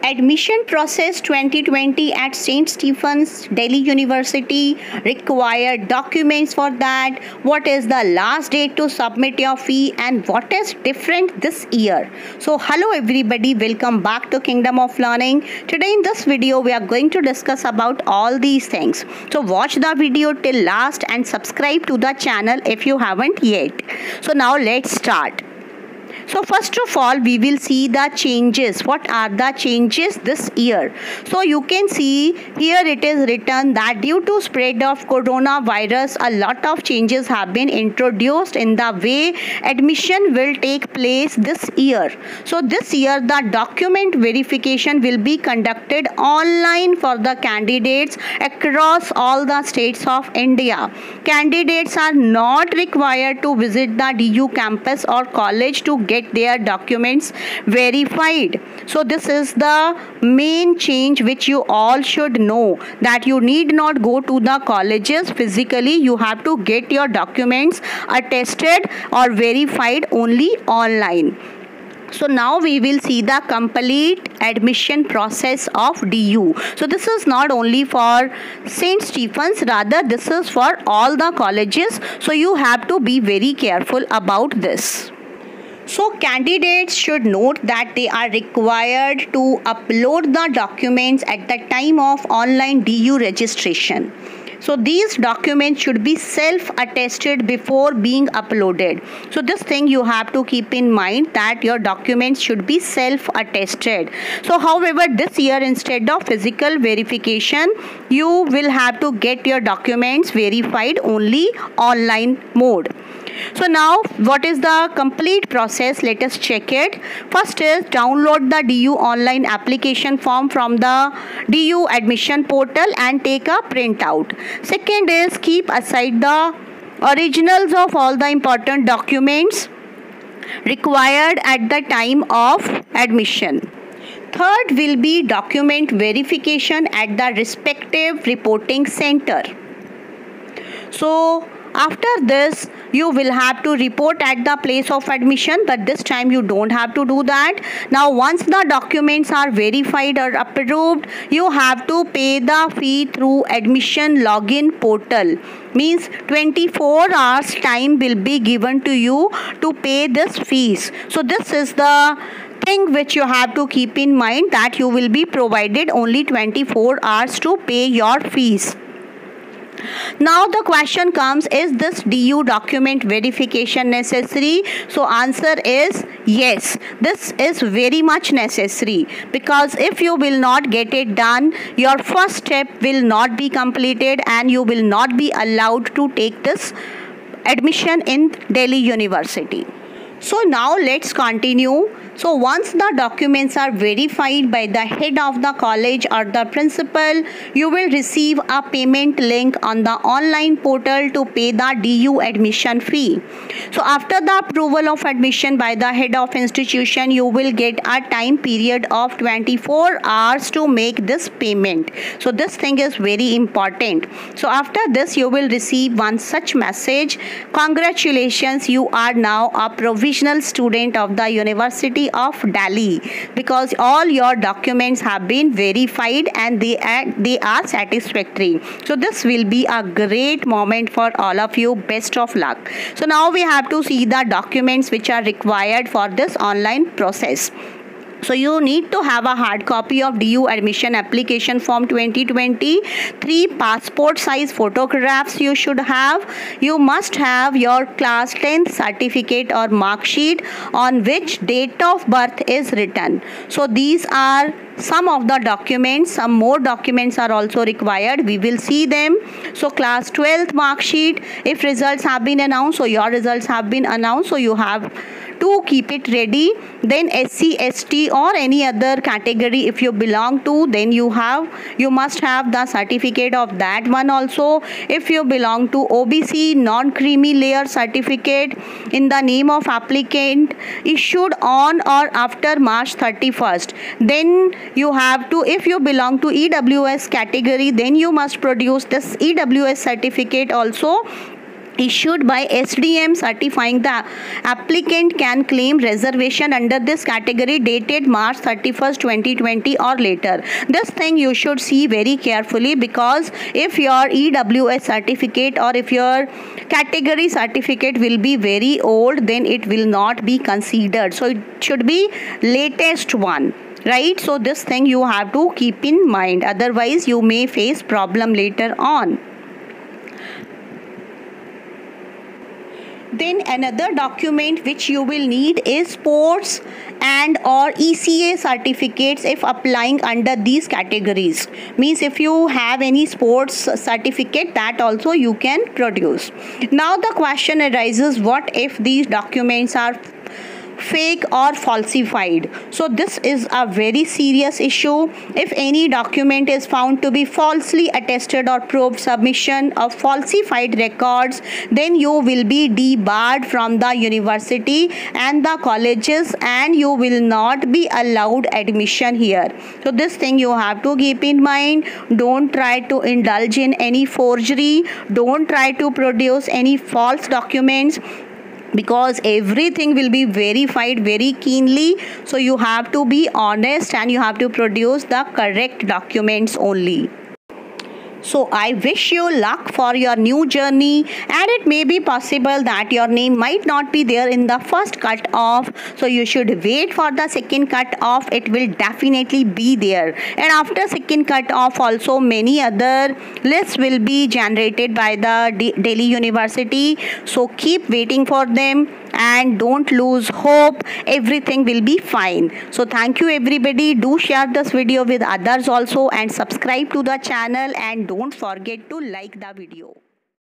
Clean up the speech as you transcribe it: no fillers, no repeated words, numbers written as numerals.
Admission process 2020 at St. Stephen's, Delhi University. Required documents for that. What is the last date to submit your fee and what is different this year? So hello everybody, welcome back to Kingdom of Learning. Today in this video we are going to discuss about all these things. So watch the video till last and subscribe to the channel if you haven't yet. So now let's start. So first of all, we will see the changes. What are the changes this year? So you can see here it is written that due to spread of coronavirus, a lot of changes have been introduced in the way admission will take place this year. So this year the document verification will be conducted online for the candidates across all the states of India. Candidates are not required to visit the DU campus or college to get their documents verified. So this is the main change which you all should know, that you need not go to the colleges physically. You have to get your documents attested or verified only online. So now we will see the complete admission process of DU. So this is not only for St. Stephen's, rather this is for all the colleges. So you have to be very careful about this. So candidates should note that they are required to upload the documents at the time of online DU registration. So these documents should be self-attested before being uploaded. So this thing you have to keep in mind, that your documents should be self-attested. So however, this year instead of physical verification, you will have to get your documents verified only online mode. So now what is the complete process? Let us check it. First is download the DU online application form from the DU admission portal and take a printout. Second is keep aside the originals of all the important documents required at the time of admission. Third will be document verification at the respective reporting center. So after this, you will have to report at the place of admission, but this time you don't have to do that. Now once the documents are verified or approved, you have to pay the fee through admission login portal. Means 24 hours time will be given to you to pay this fees. So this is the thing which you have to keep in mind, that you will be provided only 24 hours to pay your fees. Now the question comes, is this DU document verification necessary? So answer is yes, this is very much necessary, because if you will not get it done, your first step will not be completed and you will not be allowed to take this admission in Delhi University. So now let's continue. So once the documents are verified by the head of the college or the principal, you will receive a payment link on the online portal to pay the DU admission fee. So after the approval of admission by the head of institution, you will get a time period of 24 hours to make this payment. So this thing is very important. So after this, you will receive one such message: congratulations, you are now a provisional student of the University of Delhi, because all your documents have been verified and they are satisfactory. So this will be a great moment for all of you. Best of luck. So now we have to see the documents which are required for this online process. So you need to have a hard copy of DU admission application form 2020, 3 passport size photographs you should have. You must have your class 10th certificate or mark sheet on which date of birth is written. So these are some of the documents. Some more documents are also required. We will see them. So class 12th mark sheet, if results have been announced, so your results have been announced, so you have to keep it ready. Then SC, ST or any other category if you belong to, then you must have the certificate of that one also. If you belong to OBC, non-creamy layer certificate in the name of applicant issued on or after March 31st. Then you have to, if you belong to EWS category, then you must produce this EWS certificate also issued by SDM certifying the applicant can claim reservation under this category dated March 31st 2020 or later. This thing you should see very carefully, because if your EWS certificate or if your category certificate will be very old, then it will not be considered. So it should be latest one, right? So this thing you have to keep in mind, otherwise you may face problem later on. Then another document which you will need is sports and or ECA certificates if applying under these categories. Means if you have any sports certificate, that also you can produce. Now the question arises, what if these documents are fake or falsified? So this is a very serious issue. If any document is found to be falsely attested or proved submission of falsified records, then you will be debarred from the university and the colleges, and you will not be allowed admission here. So this thing you have to keep in mind. Don't try to indulge in any forgery. Don't try to produce any false documents, because everything will be verified very keenly. So you have to be honest and you have to produce the correct documents only. So I wish you luck for your new journey, and it may be possible that your name might not be there in the first cut off. So you should wait for the second cut off. It will definitely be there. And after second cut off also many other lists will be generated by the Delhi University. So keep waiting for them and don't lose hope. Everything will be fine. So thank you everybody. Do share this video with others also, and subscribe to the channel, and don't forget to like the video.